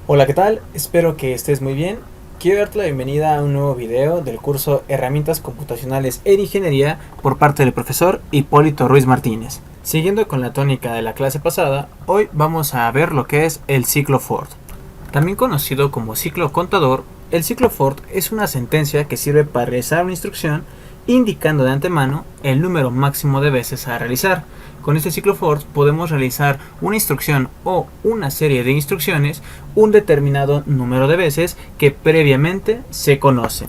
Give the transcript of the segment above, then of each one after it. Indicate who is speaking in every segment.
Speaker 1: Hola, ¿qué tal? Espero que estés muy bien. Quiero darte la bienvenida a un nuevo video del curso Herramientas Computacionales en Ingeniería por parte del profesor Hipólito Ruiz Martínez. Siguiendo con la tónica de la clase pasada, hoy vamos a ver lo que es el ciclo Ford. También conocido como ciclo contador, el ciclo Ford es una sentencia que sirve para realizar una instrucción indicando de antemano el número máximo de veces a realizar. Con este ciclo Ford podemos realizar una instrucción o una serie de instrucciones un determinado número de veces que previamente se conoce.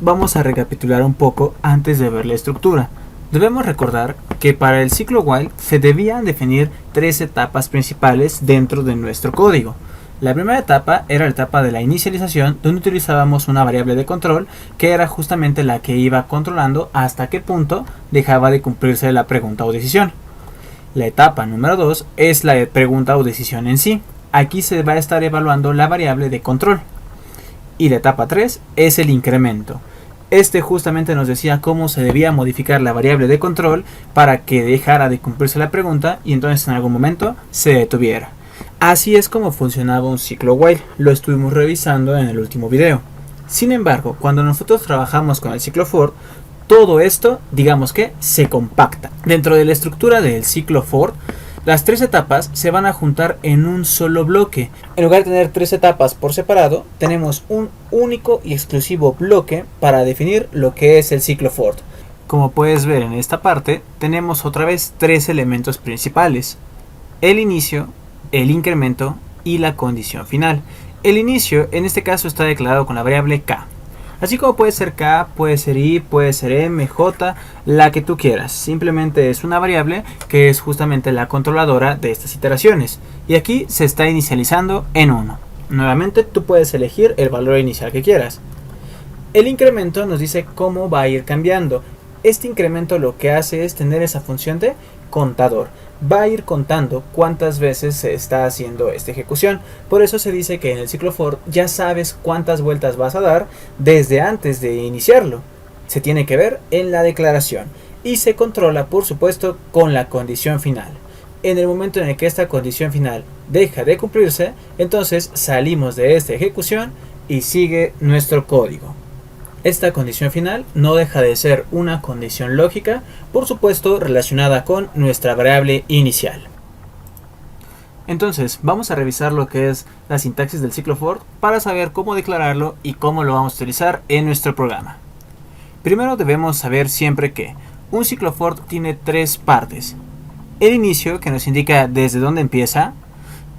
Speaker 1: Vamos a recapitular un poco antes de ver la estructura. Debemos recordar que para el ciclo while se debían definir tres etapas principales dentro de nuestro código. La primera etapa era la etapa de la inicialización, donde utilizábamos una variable de control que era justamente la que iba controlando hasta qué punto dejaba de cumplirse la pregunta o decisión. La etapa número 2 es la de pregunta o decisión en sí. Aquí se va a estar evaluando la variable de control. Y la etapa 3 es el incremento. Este justamente nos decía cómo se debía modificar la variable de control para que dejara de cumplirse la pregunta y entonces en algún momento se detuviera. Así es como funcionaba un ciclo while, lo estuvimos revisando en el último video. Sin embargo, cuando nosotros trabajamos con el ciclo for, todo esto, digamos que, se compacta. Dentro de la estructura del ciclo for, las tres etapas se van a juntar en un solo bloque. En lugar de tener tres etapas por separado, tenemos un único y exclusivo bloque para definir lo que es el ciclo for. Como puedes ver en esta parte, tenemos otra vez tres elementos principales: el inicio, el incremento y la condición final. El inicio en este caso está declarado con la variable k. Así como puede ser k, puede ser i, puede ser m, j, la que tú quieras. Simplemente es una variable que es justamente la controladora de estas iteraciones. Y aquí se está inicializando en 1. Nuevamente tú puedes elegir el valor inicial que quieras. El incremento nos dice cómo va a ir cambiando. Este incremento lo que hace es tener esa función de contador. Va a ir contando cuántas veces se está haciendo esta ejecución. Por eso se dice que en el ciclo for ya sabes cuántas vueltas vas a dar desde antes de iniciarlo. Se tiene que ver en la declaración y se controla, por supuesto, con la condición final. En el momento en el que esta condición final deja de cumplirse, entonces salimos de esta ejecución y sigue nuestro código. Esta condición final no deja de ser una condición lógica, por supuesto relacionada con nuestra variable inicial. Entonces vamos a revisar lo que es la sintaxis del ciclo for para saber cómo declararlo y cómo lo vamos a utilizar en nuestro programa. Primero debemos saber siempre que un ciclo for tiene tres partes: el inicio, que nos indica desde dónde empieza;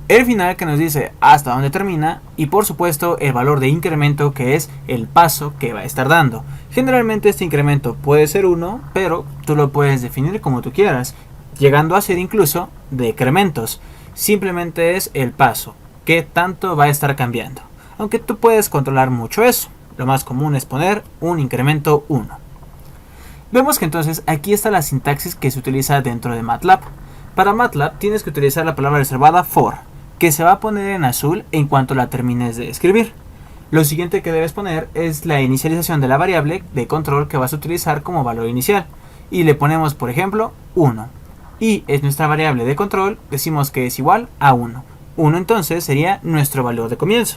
Speaker 1: el final, que nos dice hasta dónde termina; y por supuesto el valor de incremento, que es el paso que va a estar dando. Generalmente este incremento puede ser 1, pero tú lo puedes definir como tú quieras, llegando a ser incluso decrementos. Simplemente es el paso, que tanto va a estar cambiando. Aunque tú puedes controlar mucho eso. Lo más común es poner un incremento 1. Vemos que entonces aquí está la sintaxis que se utiliza dentro de MATLAB. Para MATLAB tienes que utilizar la palabra reservada for, que se va a poner en azul en cuanto la termines de escribir. Lo siguiente que debes poner es la inicialización de la variable de control que vas a utilizar como valor inicial. Y le ponemos, por ejemplo, 1. Y es nuestra variable de control, decimos que es igual a 1. 1 entonces sería nuestro valor de comienzo.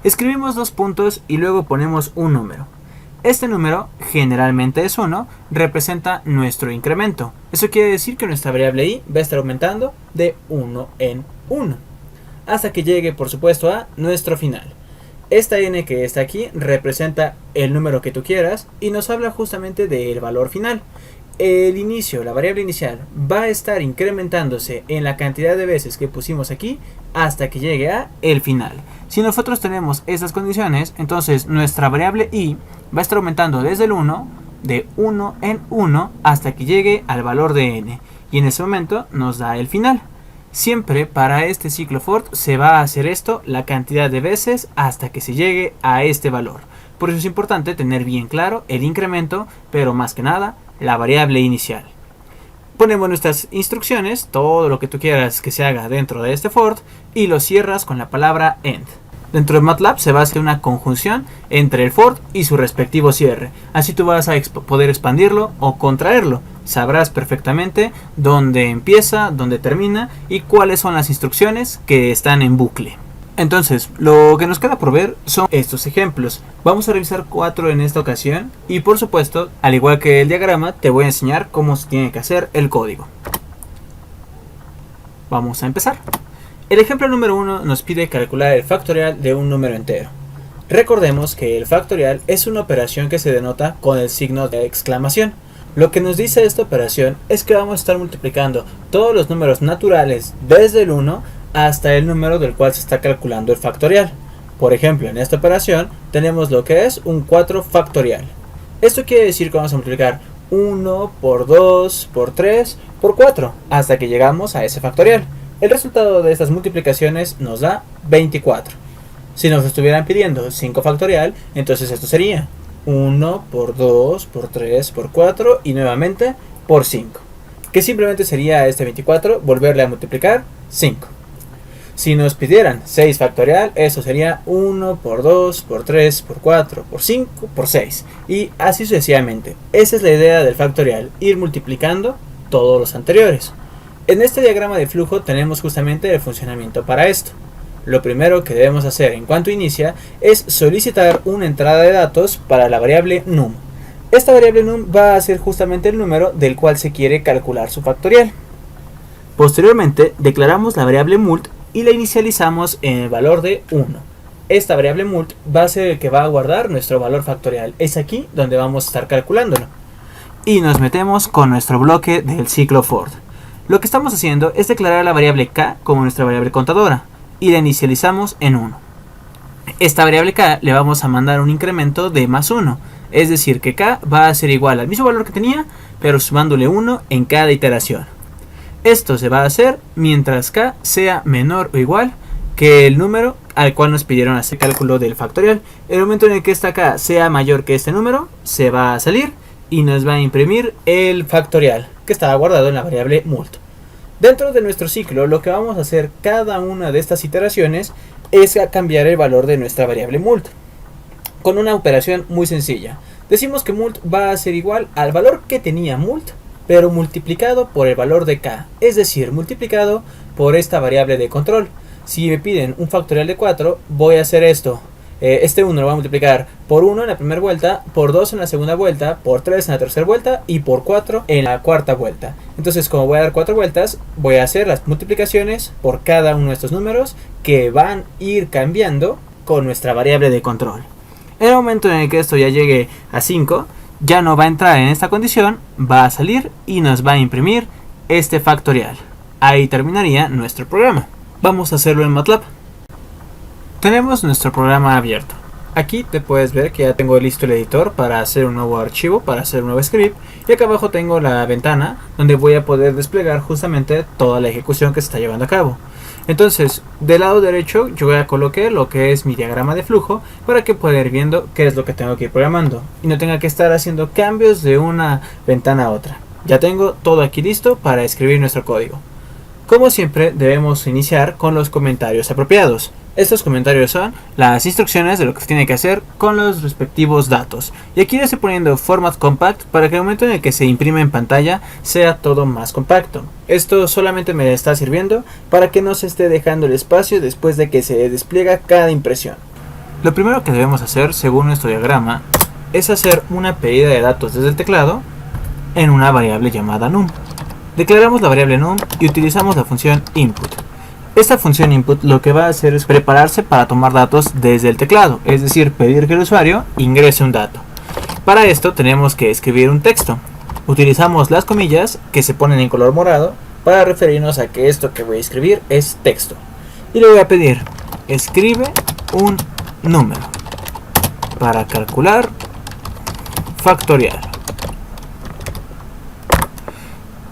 Speaker 1: Escribimos dos puntos y luego ponemos un número. Este número, generalmente es 1, representa nuestro incremento. Eso quiere decir que nuestra variable i va a estar aumentando de 1 en 1, hasta que llegue, por supuesto, a nuestro final. Esta n que está aquí representa el número que tú quieras y nos habla justamente del valor final. El inicio, la variable inicial, va a estar incrementándose en la cantidad de veces que pusimos aquí hasta que llegue a el final. Si nosotros tenemos estas condiciones, entonces nuestra variable i va a estar aumentando desde el 1, de 1 en 1, hasta que llegue al valor de n. Y en ese momento nos da el final. Siempre para este ciclo for se va a hacer esto la cantidad de veces hasta que se llegue a este valor. Por eso es importante tener bien claro el incremento, pero más que nada la variable inicial. Ponemos nuestras instrucciones, todo lo que tú quieras que se haga dentro de este for, y lo cierras con la palabra end. Dentro de MATLAB se va a hacer una conjunción entre el for y su respectivo cierre. Así tú vas a poder expandirlo o contraerlo. Sabrás perfectamente dónde empieza, dónde termina y cuáles son las instrucciones que están en bucle. Entonces, lo que nos queda por ver son estos ejemplos. Vamos a revisar 4 en esta ocasión y por supuesto, al igual que el diagrama, te voy a enseñar cómo se tiene que hacer el código. Vamos a empezar. El ejemplo número 1 nos pide calcular el factorial de un número entero. Recordemos que el factorial es una operación que se denota con el signo de exclamación. Lo que nos dice esta operación es que vamos a estar multiplicando todos los números naturales desde el 1 hasta el número del cual se está calculando el factorial. Por ejemplo, en esta operación tenemos lo que es un 4 factorial. Esto quiere decir que vamos a multiplicar 1 por 2 por 3 por 4 hasta que llegamos a ese factorial. El resultado de estas multiplicaciones nos da 24. Si nos estuvieran pidiendo 5 factorial, entonces esto sería 1 por 2 por 3 por 4 y nuevamente por 5, que simplemente sería este 24 volverle a multiplicar 5. Si nos pidieran 6 factorial, eso sería 1 por 2 por 3 por 4 por 5 por 6 y así sucesivamente. Esa es la idea del factorial, ir multiplicando todos los anteriores. En este diagrama de flujo tenemos justamente el funcionamiento para esto. Lo primero que debemos hacer en cuanto inicia es solicitar una entrada de datos para la variable num. Esta variable num va a ser justamente el número del cual se quiere calcular su factorial. Posteriormente declaramos la variable mult y la inicializamos en el valor de 1. Esta variable mult va a ser el que va a guardar nuestro valor factorial. Es aquí donde vamos a estar calculándolo. Y nos metemos con nuestro bloque del ciclo for. Lo que estamos haciendo es declarar la variable k como nuestra variable contadora y la inicializamos en 1. Esta variable k le vamos a mandar un incremento de más 1, es decir que k va a ser igual al mismo valor que tenía, pero sumándole 1 en cada iteración. Esto se va a hacer mientras k sea menor o igual que el número al cual nos pidieron hacer cálculo del factorial. El momento en el que esta k sea mayor que este número, se va a salir y nos va a imprimir el factorial que estaba guardado en la variable mult. Dentro de nuestro ciclo, lo que vamos a hacer cada una de estas iteraciones es cambiar el valor de nuestra variable mult con una operación muy sencilla. Decimos que mult va a ser igual al valor que tenía mult, pero multiplicado por el valor de k, es decir, multiplicado por esta variable de control. Si me piden un factorial de 4, voy a hacer esto. Este 1 lo voy a multiplicar por 1 en la primera vuelta, por 2 en la segunda vuelta, por 3 en la tercera vuelta y por 4 en la cuarta vuelta. Entonces, como voy a dar 4 vueltas, voy a hacer las multiplicaciones por cada uno de estos números que van a ir cambiando con nuestra variable de control. En el momento en el que esto ya llegue a 5, ya no va a entrar en esta condición, va a salir y nos va a imprimir este factorial. Ahí terminaría nuestro programa. Vamos a hacerlo en MATLAB. Tenemos nuestro programa abierto. Aquí te puedes ver que ya tengo listo el editor para hacer un nuevo archivo, para hacer un nuevo script. Y acá abajo tengo la ventana donde voy a poder desplegar justamente toda la ejecución que se está llevando a cabo. Entonces, del lado derecho yo voy a colocar lo que es mi diagrama de flujo para que pueda ir viendo qué es lo que tengo que ir programando y no tenga que estar haciendo cambios de una ventana a otra. Ya tengo todo aquí listo para escribir nuestro código. Como siempre, debemos iniciar con los comentarios apropiados. Estos comentarios son las instrucciones de lo que se tiene que hacer con los respectivos datos. Y aquí le estoy poniendo Format Compact para que el momento en el que se imprime en pantalla sea todo más compacto. Esto solamente me está sirviendo para que no se esté dejando el espacio después de que se despliega cada impresión. Lo primero que debemos hacer, según nuestro diagrama, es hacer una pedida de datos desde el teclado en una variable llamada num. Declaramos la variable num y utilizamos la función input. Esta función input lo que va a hacer es prepararse para tomar datos desde el teclado, es decir, pedir que el usuario ingrese un dato. Para esto tenemos que escribir un texto. Utilizamos las comillas que se ponen en color morado para referirnos a que esto que voy a escribir es texto. Y le voy a pedir, escribe un número para calcular factorial.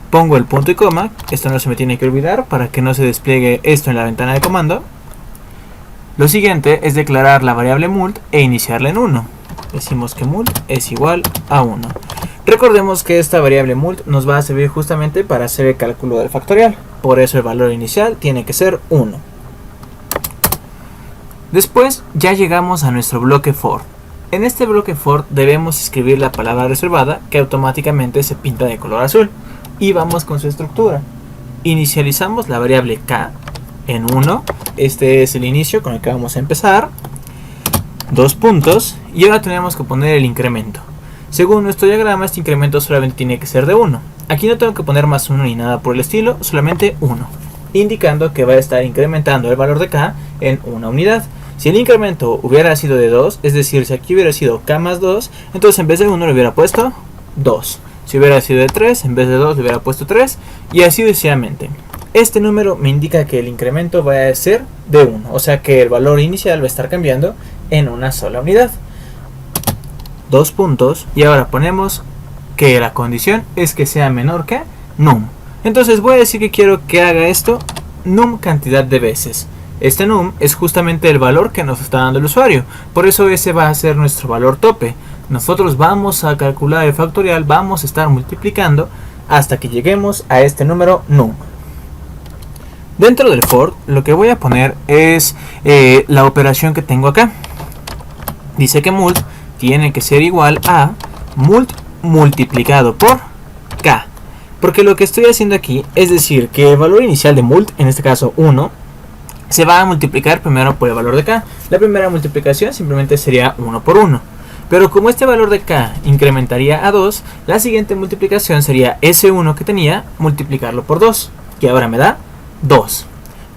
Speaker 1: Pongo el punto y coma, esto no se me tiene que olvidar para que no se despliegue esto en la ventana de comando. Lo siguiente es declarar la variable mult e iniciarla en 1. Decimos que mult es igual a 1. Recordemos que esta variable mult nos va a servir justamente para hacer el cálculo del factorial. Por eso el valor inicial tiene que ser 1. Después ya llegamos a nuestro bloque for. En este bloque for debemos escribir la palabra reservada que automáticamente se pinta de color azul. Y vamos con su estructura. Inicializamos la variable k en 1. Este es el inicio con el que vamos a empezar. 2 puntos. Y ahora tenemos que poner el incremento. Según nuestro diagrama, este incremento solamente tiene que ser de 1. Aquí no tengo que poner más 1 ni nada por el estilo, solamente 1. Indicando que va a estar incrementando el valor de K en una unidad. Si el incremento hubiera sido de 2, es decir, si aquí hubiera sido K más 2, entonces en vez de 1 le hubiera puesto 2. Si hubiera sido de 3, en vez de 2 le hubiera puesto 3. Y así sucesivamente. Este número me indica que el incremento va a ser de 1. O sea que el valor inicial va a estar cambiando en una sola unidad. 2 puntos. Y ahora ponemos que la condición es que sea menor que num. Entonces voy a decir que quiero que haga esto num cantidad de veces. Este num es justamente el valor que nos está dando el usuario. Por eso ese va a ser nuestro valor tope. Nosotros vamos a calcular el factorial, vamos a estar multiplicando hasta que lleguemos a este número num. Dentro del for, lo que voy a poner es la operación que tengo acá. Dice que mult tiene que ser igual a mult multiplicado por k. Porque lo que estoy haciendo aquí es decir que el valor inicial de mult, en este caso 1, se va a multiplicar primero por el valor de k. La primera multiplicación simplemente sería 1 por 1. Pero como este valor de k incrementaría a 2, la siguiente multiplicación sería ese 1 que tenía, multiplicarlo por 2, que ahora me da 2.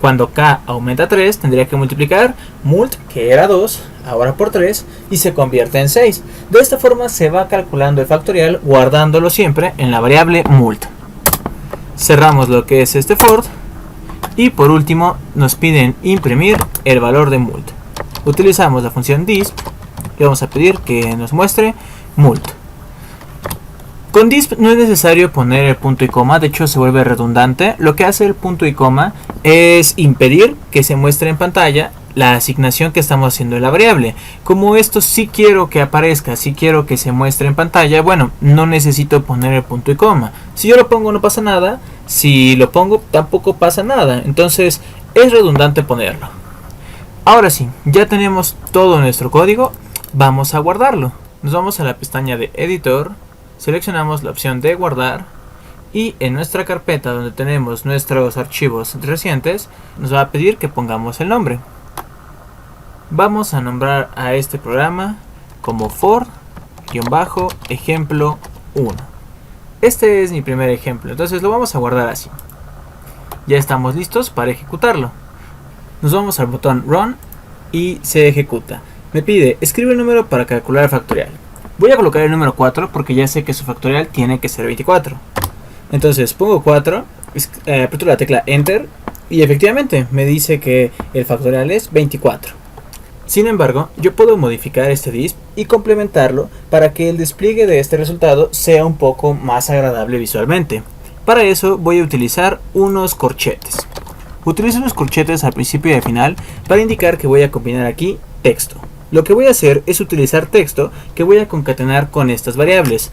Speaker 1: Cuando k aumenta a 3, tendría que multiplicar mult, que era 2, ahora por 3, y se convierte en 6. De esta forma se va calculando el factorial, guardándolo siempre en la variable mult. Cerramos lo que es este for, y por último nos piden imprimir el valor de mult. Utilizamos la función disp, y vamos a pedir que nos muestre mult. Con disp no es necesario poner el punto y coma, de hecho se vuelve redundante. Lo que hace el punto y coma es impedir que se muestre en pantalla la asignación que estamos haciendo de la variable. Como esto sí quiero que aparezca, sí quiero que se muestre en pantalla, bueno, no necesito poner el punto y coma. Si yo lo pongo no pasa nada, si lo pongo tampoco pasa nada, entonces es redundante ponerlo. Ahora sí, ya tenemos todo nuestro código, vamos a guardarlo. Nos vamos a la pestaña de editor. Seleccionamos la opción de guardar y en nuestra carpeta donde tenemos nuestros archivos recientes nos va a pedir que pongamos el nombre. Vamos a nombrar a este programa como for-ejemplo 1. Este es mi primer ejemplo, entonces lo vamos a guardar así. Ya estamos listos para ejecutarlo. Nos vamos al botón Run y se ejecuta. Me pide escribe el número para calcular el factorial. Voy a colocar el número 4 porque ya sé que su factorial tiene que ser 24. Entonces pongo 4, aprieto la tecla Enter y efectivamente me dice que el factorial es 24. Sin embargo, yo puedo modificar este disp y complementarlo para que el despliegue de este resultado sea un poco más agradable visualmente. Para eso voy a utilizar unos corchetes. Utilizo unos corchetes al principio y al final para indicar que voy a combinar aquí texto. Lo que voy a hacer es utilizar texto que voy a concatenar con estas variables.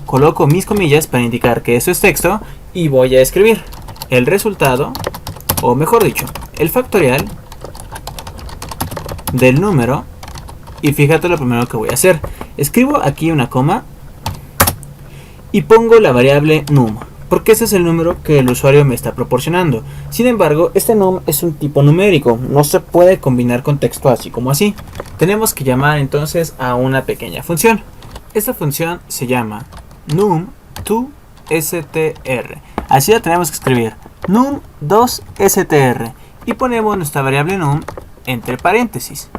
Speaker 1: Coloco mis comillas para indicar que eso es texto y voy a escribir el resultado, o mejor dicho, el factorial del número. Y fíjate lo primero que voy a hacer. Escribo aquí una coma y pongo la variable num, porque ese es el número que el usuario me está proporcionando. Sin embargo, este num es un tipo numérico, no se puede combinar con texto así como así. Tenemos que llamar entonces a una pequeña función. Esta función se llama num2str. Así la tenemos que escribir, num2str, y ponemos nuestra variable num entre paréntesis.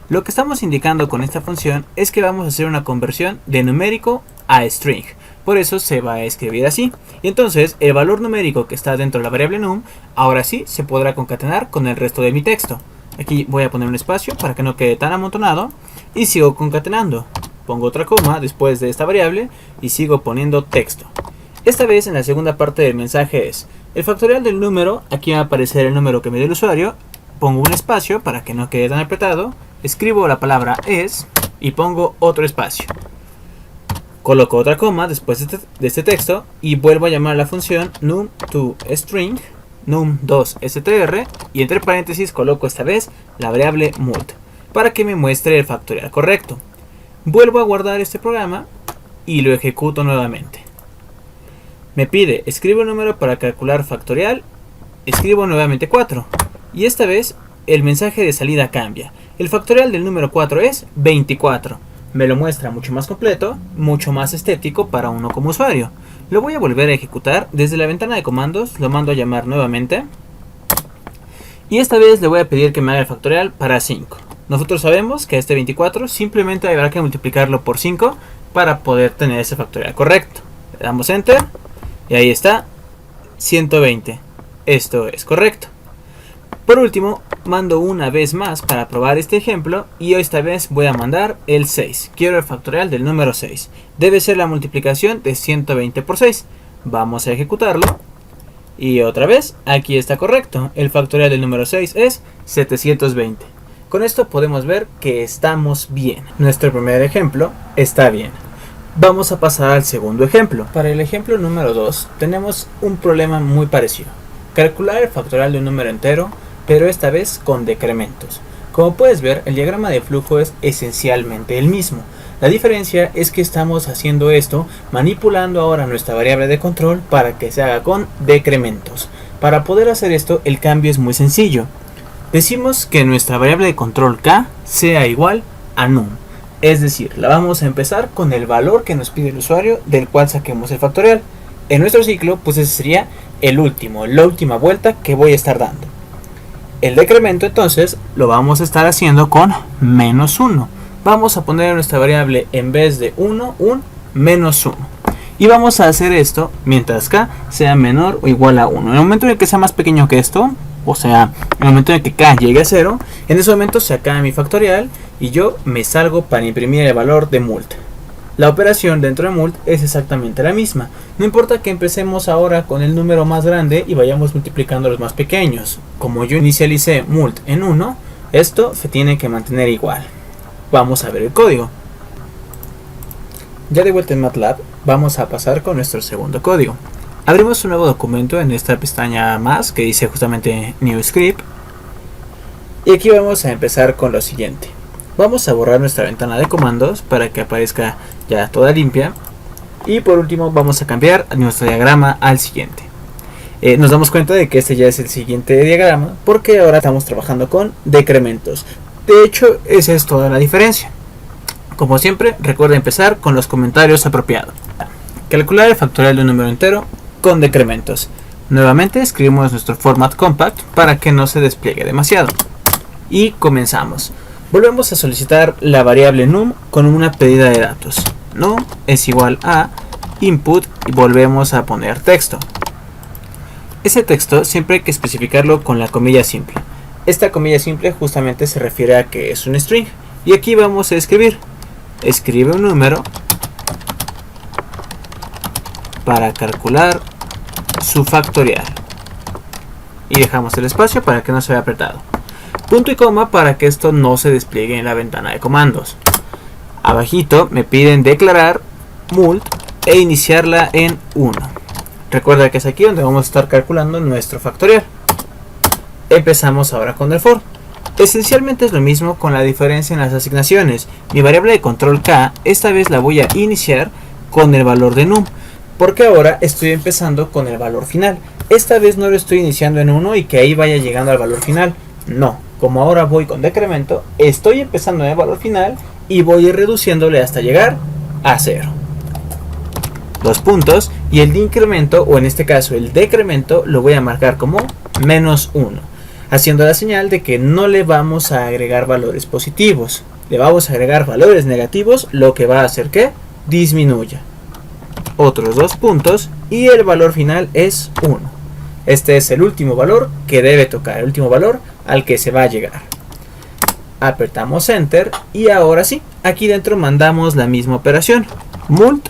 Speaker 1: Lo que estamos indicando con esta función es que vamos a hacer una conversión de numérico a string. Por eso se va a escribir así. Y entonces el valor numérico que está dentro de la variable num, ahora sí se podrá concatenar con el resto de mi texto. Aquí voy a poner un espacio para que no quede tan amontonado. Y sigo concatenando. Pongo otra coma después de esta variable y sigo poniendo texto. Esta vez en la segunda parte del mensaje es el factorial del número. Aquí va a aparecer el número que me dio el usuario. Pongo un espacio para que no quede tan apretado. Escribo la palabra es y pongo otro espacio. Coloco otra coma después de este texto y vuelvo a llamar a la función num2string, num2str, y entre paréntesis coloco esta vez la variable mult para que me muestre el factorial correcto. Vuelvo a guardar este programa y lo ejecuto nuevamente. Me pide escribe un número para calcular factorial escribo nuevamente 4. Y esta vez el mensaje de salida cambia. El factorial del número 4 es 24. Me lo muestra mucho más completo, mucho más estético para uno como usuario. Lo voy a volver a ejecutar. Desde la ventana de comandos lo mando a llamar nuevamente. Y esta vez le voy a pedir que me haga el factorial para 5. Nosotros sabemos que este 24 simplemente habrá que multiplicarlo por 5 para poder tener ese factorial correcto. Le damos enter y ahí está, 120. Esto es correcto. Por último, mando una vez más para probar este ejemplo y esta vez voy a mandar el 6. Quiero el factorial del número 6. Debe ser la multiplicación de 120 por 6. Vamos a ejecutarlo. Y otra vez, aquí está correcto. El factorial del número 6 es 720. Con esto podemos ver que estamos bien. Nuestro primer ejemplo está bien. Vamos a pasar al segundo ejemplo. Para el ejemplo número 2 tenemos un problema muy parecido. Calcular el factorial de un número entero, pero esta vez con decrementos. Como puedes ver, el diagrama de flujo es esencialmente el mismo. La diferencia es que estamos haciendo esto manipulando ahora nuestra variable de control para que se haga con decrementos. Para poder hacer esto, el cambio es muy sencillo. Decimos que nuestra variable de control k sea igual a num. Es decir, la vamos a empezar con el valor que nos pide el usuario del cual saquemos el factorial. En nuestro ciclo, pues ese sería la última vuelta que voy a estar dando. El decremento entonces lo vamos a estar haciendo con menos 1. Vamos a poner en nuestra variable en vez de 1, un menos 1. Y vamos a hacer esto mientras k sea menor o igual a 1. En el momento en el que sea más pequeño que esto, o sea, en el momento en el que k llegue a 0, en ese momento se acaba mi factorial y yo me salgo para imprimir el valor de mult. La operación dentro de mult es exactamente la misma. No importa que empecemos ahora con el número más grande y vayamos multiplicando los más pequeños. Como yo inicialicé mult en 1, esto se tiene que mantener igual. Vamos a ver el código. Ya de vuelta en MATLAB, vamos a pasar con nuestro segundo código. Abrimos un nuevo documento en esta pestaña más que dice justamente New Script. Y aquí vamos a empezar con lo siguiente. Vamos a borrar nuestra ventana de comandos para que aparezca ya toda limpia. Y por último vamos a cambiar nuestro diagrama al siguiente. Nos damos cuenta de que este ya es el siguiente diagrama porque ahora estamos trabajando con decrementos. De hecho, esa es toda la diferencia. Como siempre, recuerda empezar con los comentarios apropiados. Calcular el factorial de un número entero con decrementos. Nuevamente escribimos nuestro format compact para que no se despliegue demasiado. Y comenzamos. Volvemos a solicitar la variable num con una pedida de datos. Num es igual a input y volvemos a poner texto. Ese texto siempre hay que especificarlo con la comilla simple. Esta comilla simple justamente se refiere a que es un string. Y aquí vamos a escribir. Escribe un número para calcular su factorial. Y dejamos el espacio para que no se vea apretado. Punto y coma para que esto no se despliegue en la ventana de comandos. Abajito me piden declarar mult e iniciarla en 1. Recuerda que es aquí donde vamos a estar calculando nuestro factorial. Empezamos ahora con el for. Esencialmente es lo mismo con la diferencia en las asignaciones. Mi variable de control k esta vez la voy a iniciar con el valor de num, porque ahora estoy empezando con el valor final. Esta vez no lo estoy iniciando en 1 y que ahí vaya llegando al valor final. No, como ahora voy con decremento, estoy empezando en el valor final y voy a ir reduciéndole hasta llegar a 0. Dos puntos, y el de incremento, o en este caso el decremento, lo voy a marcar como menos 1, haciendo la señal de que no le vamos a agregar valores positivos, le vamos a agregar valores negativos, lo que va a hacer que disminuya. Otros 2 puntos y el valor final es 1. Este es el último valor que debe tocar, el último valor al que se va a llegar. Apretamos enter y ahora sí, aquí dentro mandamos la misma operación. Mult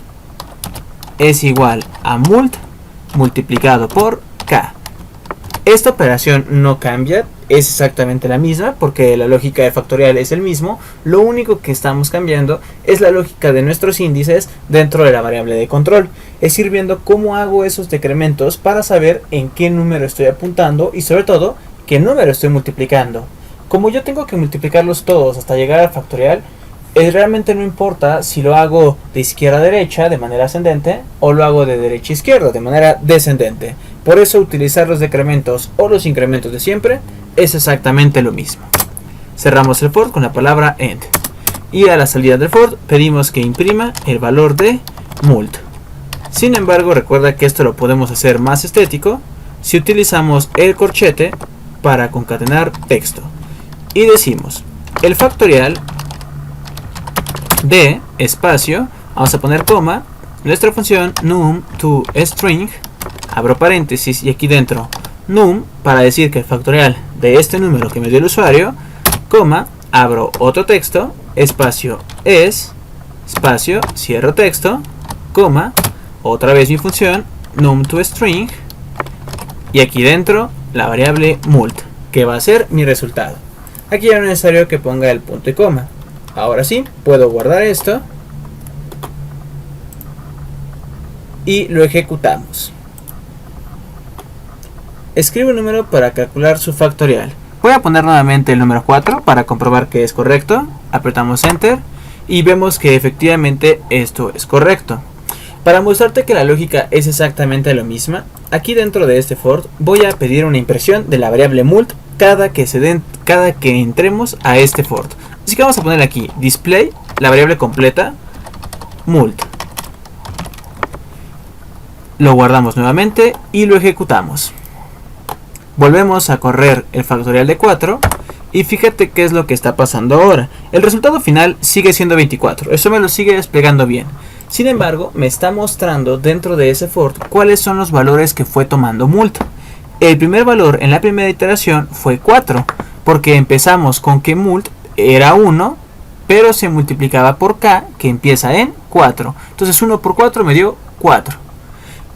Speaker 1: es igual a mult multiplicado por k. Esta operación no cambia, es exactamente la misma porque la lógica de factorial es el mismo. Lo único que estamos cambiando es la lógica de nuestros índices dentro de la variable de control. Es ir viendo cómo hago esos decrementos para saber en qué número estoy apuntando y sobre todo qué número estoy multiplicando. Como yo tengo que multiplicarlos todos hasta llegar al factorial, realmente no importa si lo hago de izquierda a derecha de manera ascendente o lo hago de derecha a izquierda de manera descendente. Por eso utilizar los decrementos o los incrementos de siempre es exactamente lo mismo. Cerramos el for con la palabra end. Y a la salida del for pedimos que imprima el valor de mult. Sin embargo, recuerda que esto lo podemos hacer más estético si utilizamos el corchete para concatenar texto. Y decimos el factorial de espacio, vamos a poner coma, nuestra función num to string, abro paréntesis y aquí dentro num para decir que el factorial de este número que me dio el usuario, coma, abro otro texto, espacio es, espacio, cierro texto, coma, otra vez mi función num to string y aquí dentro la variable mult, que va a ser mi resultado. Aquí ya no es necesario que ponga el punto y coma. Ahora sí, puedo guardar esto y lo ejecutamos. Escribe un número para calcular su factorial. Voy a poner nuevamente el número 4 para comprobar que es correcto. Apretamos enter y vemos que efectivamente esto es correcto. Para mostrarte que la lógica es exactamente la misma, aquí dentro de este for voy a pedir una impresión de la variable mult cada que entremos a este for. Así que vamos a poner aquí display, la variable completa, mult. Lo guardamos nuevamente y lo ejecutamos. Volvemos a correr el factorial de 4 y fíjate qué es lo que está pasando ahora. El resultado final sigue siendo 24, eso me lo sigue desplegando bien. Sin embargo, me está mostrando dentro de ese for cuáles son los valores que fue tomando mult. El primer valor en la primera iteración fue 4, porque empezamos con que mult era 1, pero se multiplicaba por k, que empieza en 4. Entonces 1 por 4 me dio 4.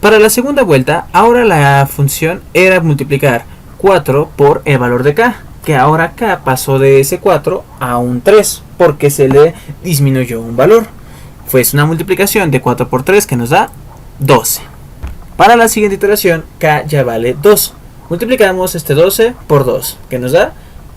Speaker 1: Para la segunda vuelta, ahora la función era multiplicar 4 por el valor de k, que ahora k pasó de ese 4 a un 3, porque se le disminuyó un valor. Fue una multiplicación de 4 por 3 que nos da 12. Para la siguiente iteración, k ya vale 2. Multiplicamos este 12 por 2, que nos da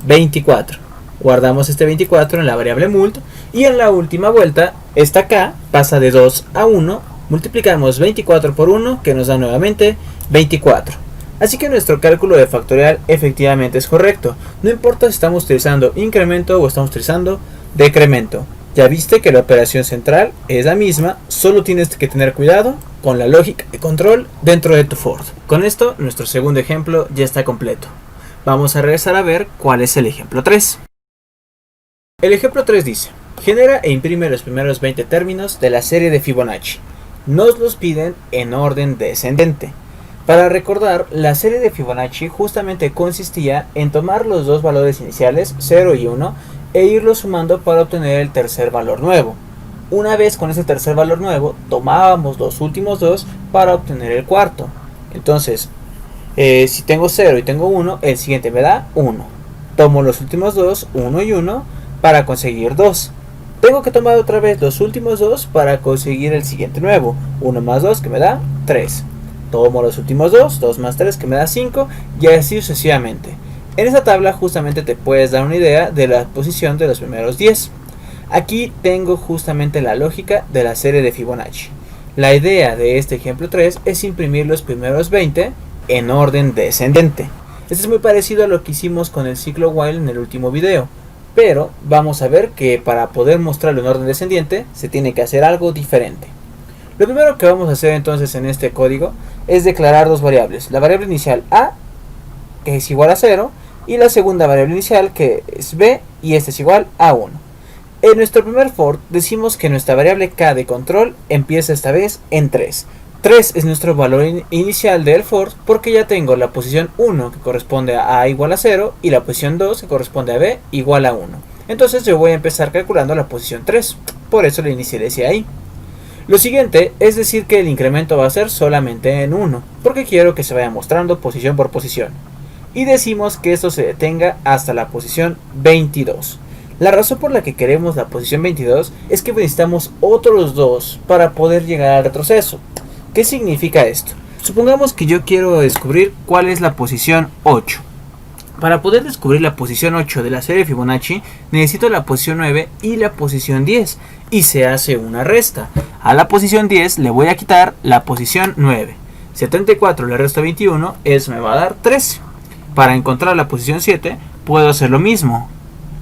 Speaker 1: 24. Guardamos este 24 en la variable mult y en la última vuelta, esta k pasa de 2 a 1. Multiplicamos 24 por 1, que nos da nuevamente 24. Así que nuestro cálculo de factorial efectivamente es correcto. No importa si estamos utilizando incremento o estamos utilizando decremento. Ya viste que la operación central es la misma, solo tienes que tener cuidado con la lógica de control dentro de tu for. Con esto, nuestro segundo ejemplo ya está completo. Vamos a regresar a ver cuál es el ejemplo 3. El ejemplo 3 dice: genera e imprime los primeros 20 términos de la serie de Fibonacci. Nos los piden en orden descendente. Para recordar, la serie de Fibonacci justamente consistía en tomar los dos valores iniciales, 0 y 1, e irlos sumando para obtener el tercer valor nuevo. Una vez con ese tercer valor nuevo, tomábamos los últimos dos para obtener el cuarto. Entonces, si tengo 0 y tengo 1, el siguiente me da 1. Tomo los últimos dos, 1 y 1, para conseguir 2. Tengo que tomar otra vez los últimos dos para conseguir el siguiente nuevo. 1 más 2 que me da 3. Tomo los últimos dos, 2 más 3 que me da 5 y así sucesivamente. En esta tabla justamente te puedes dar una idea de la posición de los primeros 10. Aquí tengo justamente la lógica de la serie de Fibonacci. La idea de este ejemplo 3 es imprimir los primeros 20 en orden descendente. Esto es muy parecido a lo que hicimos con el ciclo while en el último video. Pero vamos a ver que para poder mostrarlo en orden descendiente se tiene que hacer algo diferente. Lo primero que vamos a hacer entonces en este código es declarar dos variables. La variable inicial a, que es igual a 0, y la segunda variable inicial, que es b, y esta es igual a 1. En nuestro primer for decimos que nuestra variable k de control empieza esta vez en 3. 3 es nuestro valor inicial del for porque ya tengo la posición 1 que corresponde a a igual a 0 y la posición 2 que corresponde a b igual a 1. Entonces yo voy a empezar calculando la posición 3, por eso le inicié hacia ahí. Lo siguiente es decir que el incremento va a ser solamente en 1, porque quiero que se vaya mostrando posición por posición. Y decimos que esto se detenga hasta la posición 22. La razón por la que queremos la posición 22 es que necesitamos otros 2 para poder llegar al retroceso. ¿Qué significa esto? Supongamos que yo quiero descubrir cuál es la posición 8. Para poder descubrir la posición 8 de la serie Fibonacci, necesito la posición 9 y la posición 10, y se hace una resta. A la posición 10 le voy a quitar la posición 9. 74 le resto 21, eso me va a dar 13. Para encontrar la posición 7 puedo hacer lo mismo.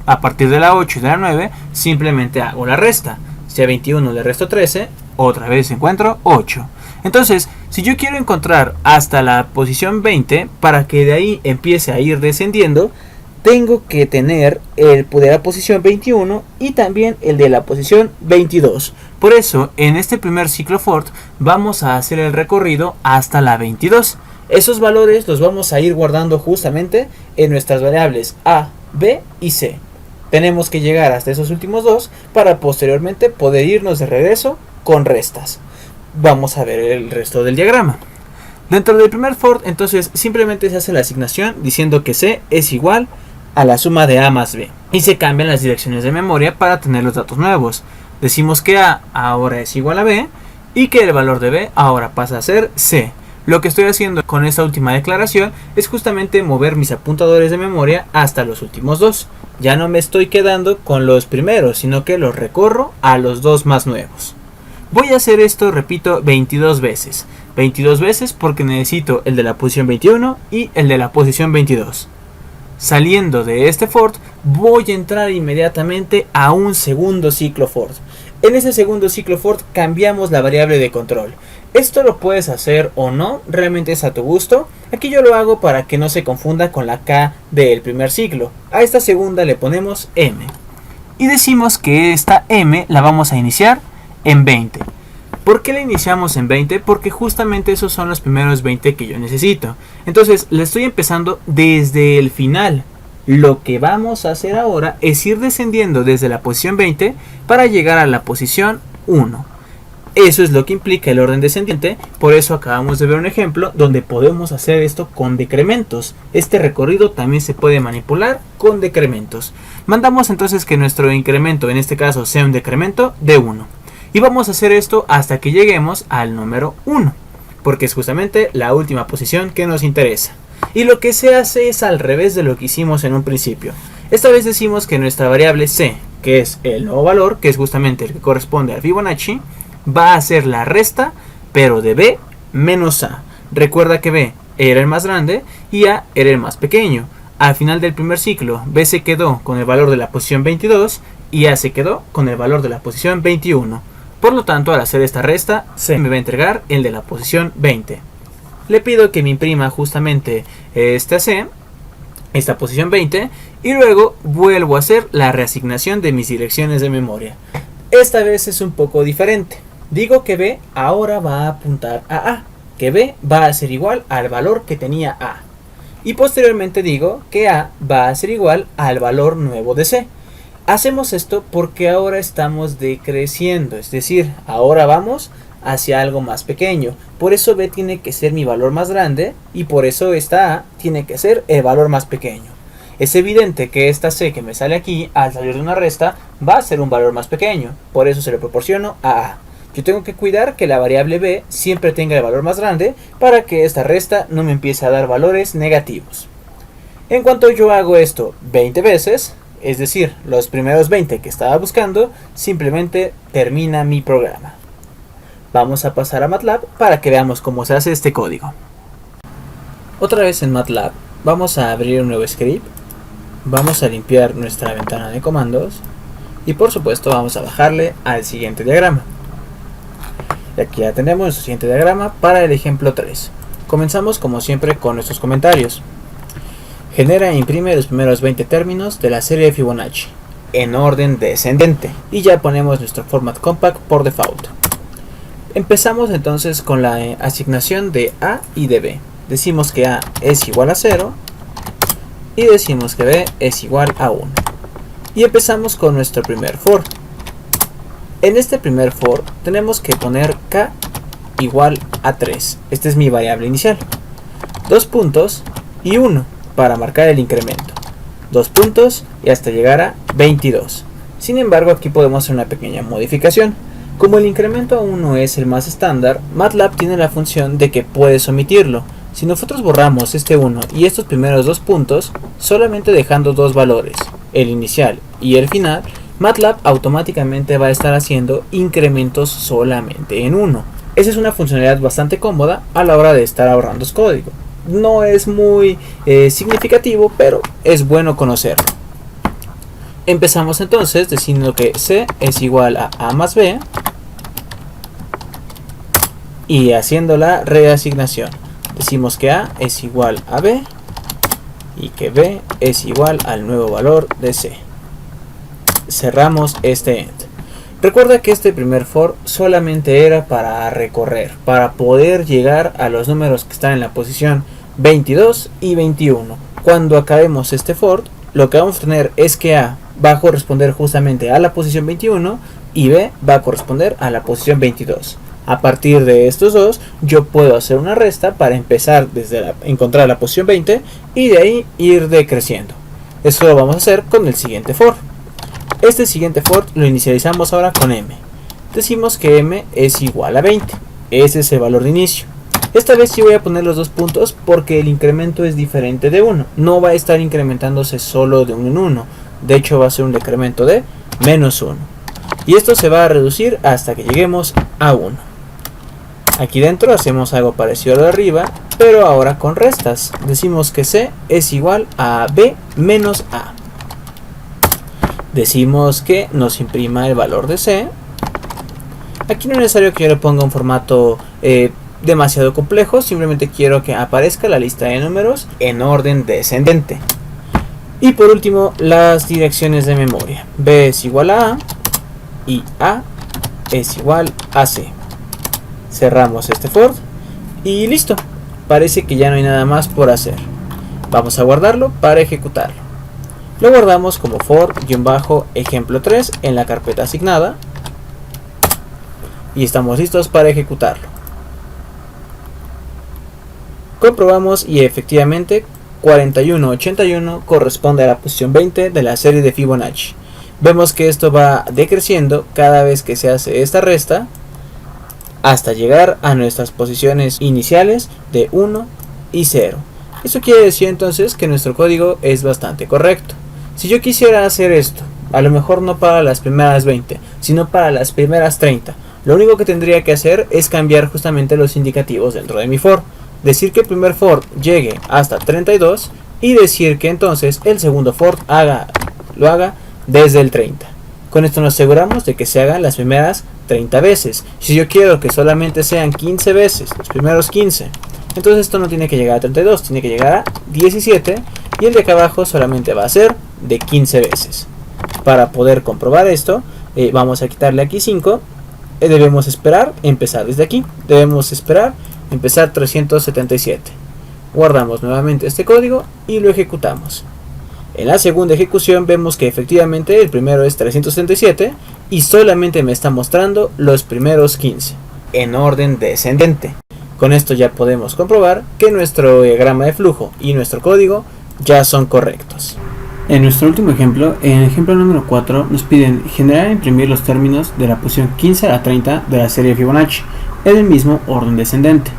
Speaker 1: A partir de la 8 y de la 9 simplemente hago la resta. Si a 21 le resto 13, otra vez encuentro 8. Entonces, si yo quiero encontrar hasta la posición 20, para que de ahí empiece a ir descendiendo, tengo que tener el de la posición 21 y también el de la posición 22. Por eso, en este primer ciclo for vamos a hacer el recorrido hasta la 22. Esos valores los vamos a ir guardando justamente en nuestras variables a, b y c. Tenemos que llegar hasta esos últimos dos para posteriormente poder irnos de regreso con restas. Vamos a ver el resto del diagrama. Dentro del primer for, entonces simplemente se hace la asignación diciendo que c es igual a la suma de a más b. Y se cambian las direcciones de memoria para tener los datos nuevos. Decimos que a ahora es igual a b y que el valor de b ahora pasa a ser c. Lo que estoy haciendo con esta última declaración es justamente mover mis apuntadores de memoria hasta los últimos dos. Ya no me estoy quedando con los primeros, sino que los recorro a los dos más nuevos. Voy a hacer esto, repito, 22 veces. 22 veces porque necesito el de la posición 21 y el de la posición 22. Saliendo de este for, voy a entrar inmediatamente a un segundo ciclo for. En ese segundo ciclo for cambiamos la variable de control. Esto lo puedes hacer o no, realmente es a tu gusto. Aquí yo lo hago para que no se confunda con la K del primer ciclo. A esta segunda le ponemos M. Y decimos que esta M la vamos a iniciar en 20. ¿Por qué la iniciamos en 20? Porque justamente esos son los primeros 20 que yo necesito. Entonces le estoy empezando desde el final. Lo que vamos a hacer ahora es ir descendiendo desde la posición 20 para llegar a la posición 1. Eso es lo que implica el orden descendiente, por eso acabamos de ver un ejemplo donde podemos hacer esto con decrementos. Este recorrido también se puede manipular con decrementos. Mandamos entonces que nuestro incremento, en este caso, sea un decremento de 1. Y vamos a hacer esto hasta que lleguemos al número 1, porque es justamente la última posición que nos interesa. Y lo que se hace es al revés de lo que hicimos en un principio. Esta vez decimos que nuestra variable c, que es el nuevo valor, que es justamente el que corresponde al Fibonacci, va a ser la resta, pero de b menos a. Recuerda que b era el más grande y a era el más pequeño. Al final del primer ciclo, b se quedó con el valor de la posición 22 y a se quedó con el valor de la posición 21. Por lo tanto, al hacer esta resta, c me va a entregar el de la posición 20. Le pido que me imprima justamente esta c, esta posición 20, y luego vuelvo a hacer la reasignación de mis direcciones de memoria. Esta vez es un poco diferente. Digo que b ahora va a apuntar a a, que b va a ser igual al valor que tenía a. Y posteriormente digo que a va a ser igual al valor nuevo de c. Hacemos esto porque ahora estamos decreciendo, es decir, ahora vamos hacia algo más pequeño. Por eso b tiene que ser mi valor más grande y por eso esta a tiene que ser el valor más pequeño. Es evidente que esta c que me sale aquí al salir de una resta va a ser un valor más pequeño, por eso se le proporciono a a. Yo tengo que cuidar que la variable b siempre tenga el valor más grande para que esta resta no me empiece a dar valores negativos. En cuanto yo hago esto 20 veces, es decir, los primeros 20 que estaba buscando, simplemente termina mi programa. Vamos a pasar a MATLAB para que veamos cómo se hace este código. Otra vez en MATLAB, vamos a abrir un nuevo script, vamos a limpiar nuestra ventana de comandos y por supuesto vamos a bajarle al siguiente diagrama. Y aquí ya tenemos nuestro siguiente diagrama para el ejemplo 3. Comenzamos como siempre con nuestros comentarios. Genera e imprime los primeros 20 términos de la serie de Fibonacci en orden descendente y ya ponemos nuestro format compact por default. Empezamos entonces con la asignación de a y de b. Decimos que a es igual a 0 y decimos que b es igual a 1. Y empezamos con nuestro primer for. En este primer for tenemos que poner k igual a 3. Esta es mi variable inicial. 2 puntos y 1 para marcar el incremento. 2 puntos y hasta llegar a 22. Sin embargo, aquí podemos hacer una pequeña modificación. Como el incremento a 1 es el más estándar, MATLAB tiene la función de que puedes omitirlo. Si nosotros borramos este 1 y estos primeros 2 puntos, solamente dejando dos valores, el inicial y el final, MATLAB automáticamente va a estar haciendo incrementos solamente en 1. Esa es una funcionalidad bastante cómoda a la hora de estar ahorrando código. No es muy significativo, pero es bueno conocerlo. Empezamos entonces diciendo que C es igual a más B y haciendo la reasignación. Decimos que A es igual a B y que B es igual al nuevo valor de C. Cerramos este end. Recuerda que este primer for solamente era para recorrer, para poder llegar a los números que están en la posición 22 y 21. Cuando acabemos este for, lo que vamos a tener es que A va a corresponder justamente a la posición 21 y B va a corresponder a la posición 22. A partir de estos dos, yo puedo hacer una resta para empezar desde encontrar la posición 20 y de ahí ir decreciendo. Eso lo vamos a hacer con el siguiente for. Este siguiente for lo inicializamos ahora con M. Decimos que M es igual a 20. Ese es el valor de inicio. Esta vez sí voy a poner los dos puntos porque el incremento es diferente de 1. No va a estar incrementándose solo de 1 en 1. De hecho va a ser un decremento de menos 1. Y esto se va a reducir hasta que lleguemos a 1. Aquí dentro hacemos algo parecido a lo de arriba, pero ahora con restas. Decimos que C es igual a B menos A. Decimos que nos imprima el valor de C. Aquí no es necesario que yo le ponga un formato demasiado complejo, simplemente quiero que aparezca la lista de números en orden descendente. Y por último, las direcciones de memoria. B es igual a A y A es igual a C. Cerramos este for y listo. Parece que ya no hay nada más por hacer. Vamos a guardarlo para ejecutarlo. Lo guardamos como for-ejemplo 3 en la carpeta asignada y estamos listos para ejecutarlo. Comprobamos y efectivamente 4181 corresponde a la posición 20 de la serie de Fibonacci. Vemos que esto va decreciendo cada vez que se hace esta resta hasta llegar a nuestras posiciones iniciales de 1 y 0. Eso quiere decir entonces que nuestro código es bastante correcto. Si yo quisiera hacer esto, a lo mejor no para las primeras 20, sino para las primeras 30, lo único que tendría que hacer es cambiar justamente los indicativos dentro de mi for. Decir que el primer for llegue hasta 32 y decir que entonces el segundo for lo haga desde el 30. Con esto nos aseguramos de que se hagan las primeras 30 veces. Si yo quiero que solamente sean 15 veces, los primeros 15, entonces esto no tiene que llegar a 32, tiene que llegar a 17 y el de acá abajo solamente va a ser de 15 veces. Para poder comprobar esto, vamos a quitarle aquí 5. Debemos esperar, empezar desde aquí. Debemos esperar, empezar 377. Guardamos nuevamente este código y lo ejecutamos. En la segunda ejecución vemos que efectivamente el primero es 377 y solamente me está mostrando los primeros 15 en orden descendente. Con esto ya podemos comprobar que nuestro diagrama de flujo y nuestro código ya son correctos. En nuestro último ejemplo, en el ejemplo número 4, nos piden generar e imprimir los términos de la posición 15 a la 30 de la serie Fibonacci en el mismo orden descendente.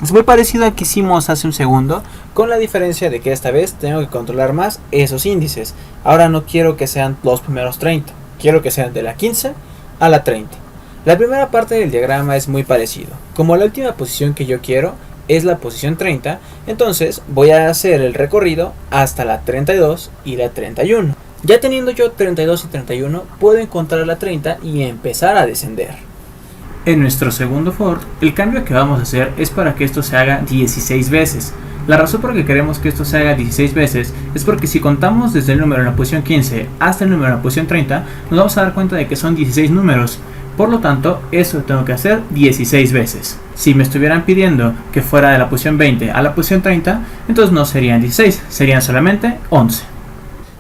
Speaker 1: Es muy parecido al que hicimos hace un segundo, con la diferencia de que esta vez tengo que controlar más esos índices. Ahora no quiero que sean los primeros 30, quiero que sean de la 15 a la 30. La primera parte del diagrama es muy parecido. Como la última posición que yo quiero es la posición 30, entonces voy a hacer el recorrido hasta la 32 y la 31. Ya teniendo yo 32 y 31, puedo encontrar la 30 y empezar a descender. En nuestro segundo for, el cambio que vamos a hacer es para que esto se haga 16 veces. La razón por la que queremos que esto se haga 16 veces es porque si contamos desde el número en la posición 15 hasta el número en la posición 30, nos vamos a dar cuenta de que son 16 números. Por lo tanto, eso lo tengo que hacer 16 veces. Si me estuvieran pidiendo que fuera de la posición 20 a la posición 30, entonces no serían 16, serían solamente 11.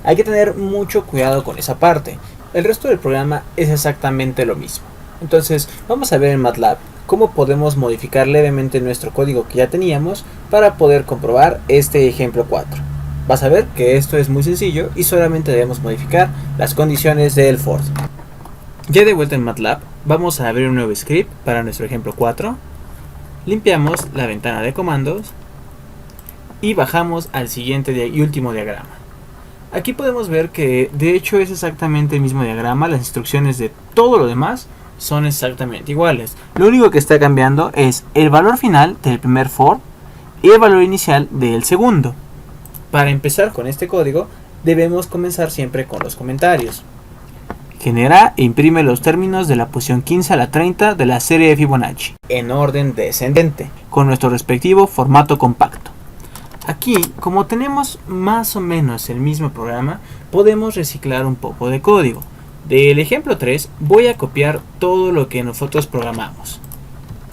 Speaker 1: Hay que tener mucho cuidado con esa parte. El resto del programa es exactamente lo mismo. Entonces, vamos a ver en MATLAB cómo podemos modificar levemente nuestro código que ya teníamos para poder comprobar este ejemplo 4. Vas a ver que esto es muy sencillo y solamente debemos modificar las condiciones del for. Ya de vuelta en MATLAB, vamos a abrir un nuevo script para nuestro ejemplo 4. Limpiamos la ventana de comandos y bajamos al siguiente y último diagrama. Aquí podemos ver que de hecho es exactamente el mismo diagrama, las instrucciones de todo lo demás son exactamente iguales. Lo único que está cambiando es el valor final del primer for y el valor inicial del segundo. Para empezar con este código, debemos comenzar siempre con los comentarios. Genera e imprime los términos de la posición 15 a la 30 de la serie de Fibonacci en orden descendente, con nuestro respectivo formato compacto. Aquí, como tenemos más o menos el mismo programa, podemos reciclar un poco de código. Del ejemplo 3 voy a copiar todo lo que nosotros programamos.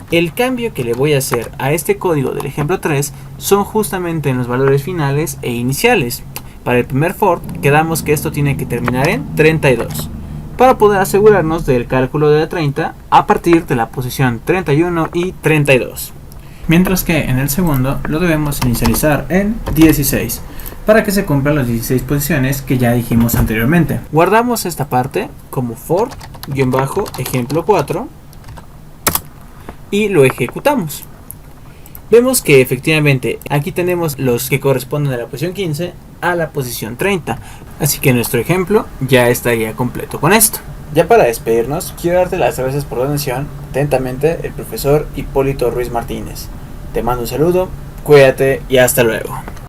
Speaker 1: El cambio que le voy a hacer a este código del ejemplo 3 son justamente en los valores finales e iniciales. Para el primer for quedamos que esto tiene que terminar en 32, para poder asegurarnos del cálculo de la 30 a partir de la posición 31 y 32. Mientras que en el segundo lo debemos inicializar en 16, para que se cumplan las 16 posiciones que ya dijimos anteriormente. Guardamos esta parte como for-ejemplo 4 y lo ejecutamos. Vemos que efectivamente aquí tenemos los que corresponden de la posición 15 a la posición 30, así que nuestro ejemplo ya estaría completo con esto. Ya para despedirnos, quiero darte las gracias por la atención. Atentamente, el profesor Hipólito Ruiz Martínez. Te mando un saludo, cuídate y hasta luego.